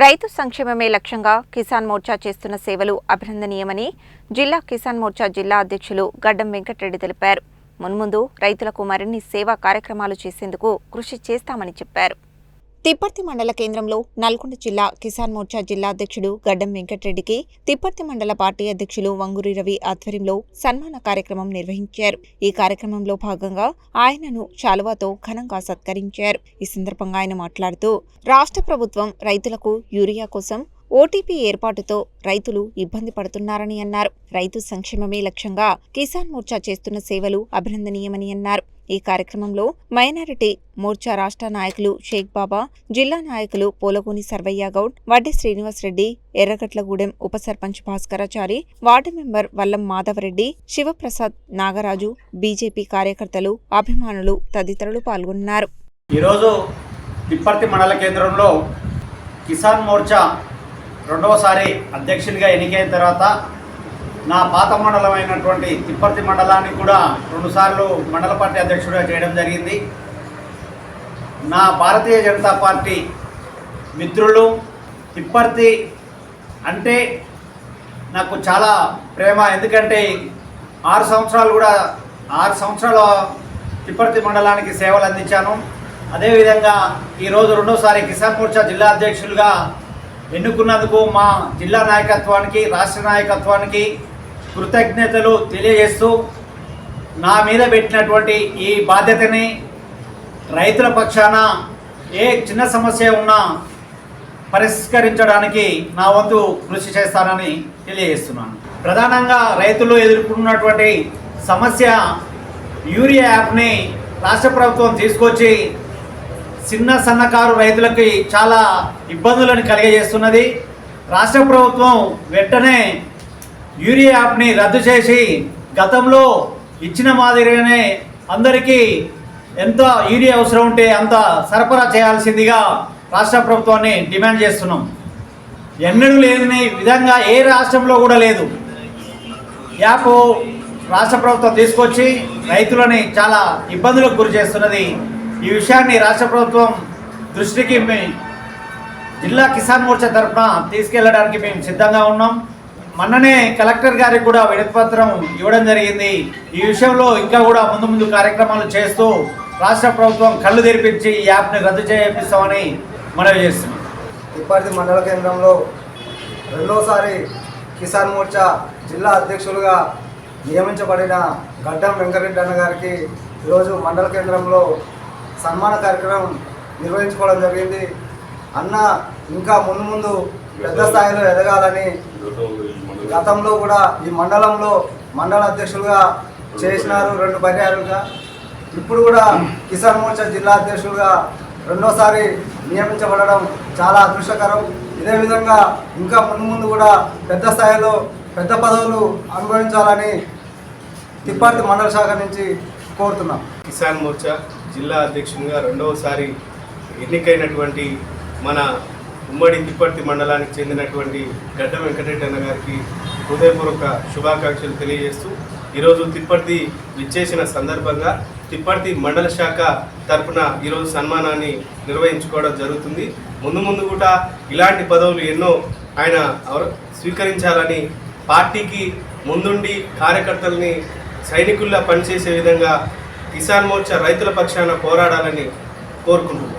రైతు సంక్షేమమే లక్ష్యంగా కిసాన్ మోర్చా చేస్తున్న సేవలు అభినందనీయమని జిల్లా కిసాన్ మోర్చా జిల్లా అధ్యక్షులు గడ్డం వెంకటరెడ్డి తెలిపారు. మున్ముందు రైతులకు మరిన్ని సేవా కార్యక్రమాలు చేసేందుకు కృషి చేస్తామని చెప్పారు. తిప్పర్తి మండల కేంద్రంలో నల్గొండ జిల్లా కిసాన్ మోర్చా జిల్లా అధ్యక్షుడు గడ్డం వెంకటరెడ్డికి తిప్పర్తి మండల పార్టీ అధ్యక్షులు వంగూరి రవి ఆధ్వర్యంలో సన్మాన కార్యక్రమం నిర్వహించారు. ఈ కార్యక్రమంలో భాగంగా ఆయనను శాలువాతో ఘనంగా సత్కరించారు. ఈ సందర్భంగా ఆయన మాట్లాడుతూ రాష్ట్ర ప్రభుత్వం రైతులకు యూరియా కోసం ఓటీపీ ఏర్పాటుతో రైతులు ఇబ్బంది పడుతున్నారని అన్నారు. రైతు సంక్షేమమే లక్ష్యంగా కిసాన్ మోర్చా చేస్తున్న సేవలు అభినందనీయమని అన్నారు. ఈ కార్యక్రమంలో మైనారిటీ మోర్చా రాష్ట్ర నాయకులు షేక్ బాబా, జిల్లా నాయకులు పోలగోని సర్వయ్య గౌడ్, వడ్డీ శ్రీనివాస్ రెడ్డి, ఎర్రగట్లగూడెం ఉప sarpanch Bhaskarachari, ward member Vallam Madhavareddy, Sivaprasad, Nagaraju, BJP కార్యకర్తలు, అభిమానులు తదితరులు పాల్గొన్నారు. ఈరోజు తిప్పర్తి మండల కేంద్రంలో కిసాన్ మోర్చా రెండవసారి అధ్యక్షునిగా ఎన్నికైన తర్వాత నా పాత మండలమైనటువంటి తిప్పర్తి మండలానికి కూడా 2 సార్లు మండల పార్టీ అధ్యక్షుడిగా చేయడం జరిగింది. నా భారతీయ జనతా పార్టీ మిత్రులు తిప్పర్తి అంటే నాకు చాలా ప్రేమ. ఎందుకంటే 6 సంవత్సరాలు తిప్పర్తి మండలానికి సేవలు అందించాను. అదేవిధంగా ఈరోజు రెండోసారి కిసాన్ మోర్చా జిల్లా అధ్యక్షులుగా ఎన్నుకున్నందుకు మా జిల్లా నాయకత్వానికి, రాష్ట్ర నాయకత్వానికి కృతజ్ఞతలు తెలియజేస్తూ నా మీద పెట్టినటువంటి ఈ బాధ్యతని రైతుల పక్షాన ఏ చిన్న సమస్య ఉన్నా పరిష్కరించడానికి నా వంతు కృషి చేస్తానని తెలియజేస్తున్నాను. ప్రధానంగా రైతులు ఎదుర్కొన్నటువంటి సమస్య యూరియా యాప్ని రాష్ట్ర ప్రభుత్వం తీసుకొచ్చి చిన్న సన్నకారు రైతులకి చాలా ఇబ్బందులను కలిగజేస్తున్నది. రాష్ట్ర ప్రభుత్వం వెంటనే యూరియా యాప్ని రద్దు చేసి గతంలో ఇచ్చిన మాదిరిగానే అందరికీ ఎంత యూరియా అవసరం ఉంటే అంత సరఫరా చేయాల్సిందిగా రాష్ట్ర ప్రభుత్వాన్ని డిమాండ్ చేస్తున్నాం. ఎన్నడూ లేని విధంగా ఏ రాష్ట్రంలో కూడా లేదు. యాప్ రాష్ట్ర ప్రభుత్వం తీసుకొచ్చి రైతులని చాలా ఇబ్బందులకు గురి చేస్తున్నది. ఈ విషయాన్ని రాష్ట్ర ప్రభుత్వం దృష్టికి జిల్లా కిసాన్ మోర్చా తరఫున తీసుకెళ్లడానికి మేము సిద్ధంగా ఉన్నాం. మొన్ననే కలెక్టర్ గారికి కూడా వినతిపత్రం ఇవ్వడం జరిగింది. ఈ విషయంలో ఇంకా కూడా ముందు కార్యక్రమాలు చేస్తూ రాష్ట్ర ప్రభుత్వం కళ్ళు తెరిపించి ఈ యాప్ని రద్దు చేపిస్తామని మనవి చేస్తున్నాం. తిప్పర్తి మండల కేంద్రంలో రెండోసారి కిసాన్ మోర్చా జిల్లా అధ్యక్షులుగా నియమించబడిన గడ్డం వెంకటరెడ్డి అన్న గారికి ఈరోజు మండల కేంద్రంలో సన్మాన కార్యక్రమం నిర్వహించుకోవడం జరిగింది. అన్న ఇంకా ముందు పెద్ద స్థాయిలో ఎదగాలని గతంలో కూడా ఈ మండలంలో మండల అధ్యక్షులుగా చేసినారు 2 పర్యాయాలుగా. ఇప్పుడు కూడా కిసాన్ మోర్చా జిల్లా అధ్యక్షులుగా రెండోసారి నియమించబడడం చాలా అదృష్టకరం. ఇదే విధంగా ఇంకా ముందు కూడా పెద్ద స్థాయిలో పెద్ద పదవులు అనుభవించాలని తిప్పర్తి మండల శాఖ నుంచి కోరుతున్నాం. కిసాన్ మోర్చా జిల్లా అధ్యక్షునిగా రెండవసారి ఎన్నికైనటువంటి మన ఉమ్మడి తిప్పర్తి మండలానికి చెందినటువంటి గడ్డం వెంకటరెడ్డి అన్న గారికి హృదయపూర్వక శుభాకాంక్షలు తెలియజేస్తూ ఈరోజు తిప్పర్తి విచ్చేసిన సందర్భంగా తిప్పర్తి మండల శాఖ తరఫున ఈరోజు సన్మానాన్ని నిర్వహించుకోవడం జరుగుతుంది. ముందు కూడా ఇలాంటి పదవులు ఎన్నో ఆయన స్వీకరించాలని, పార్టీకి ముందుండి కార్యకర్తల్ని సైనికుల్లా పనిచేసే విధంగా కిసాన్ మోర్చా రైతుల పక్షాన పోరాడాలని కోరుకుంటున్నాం.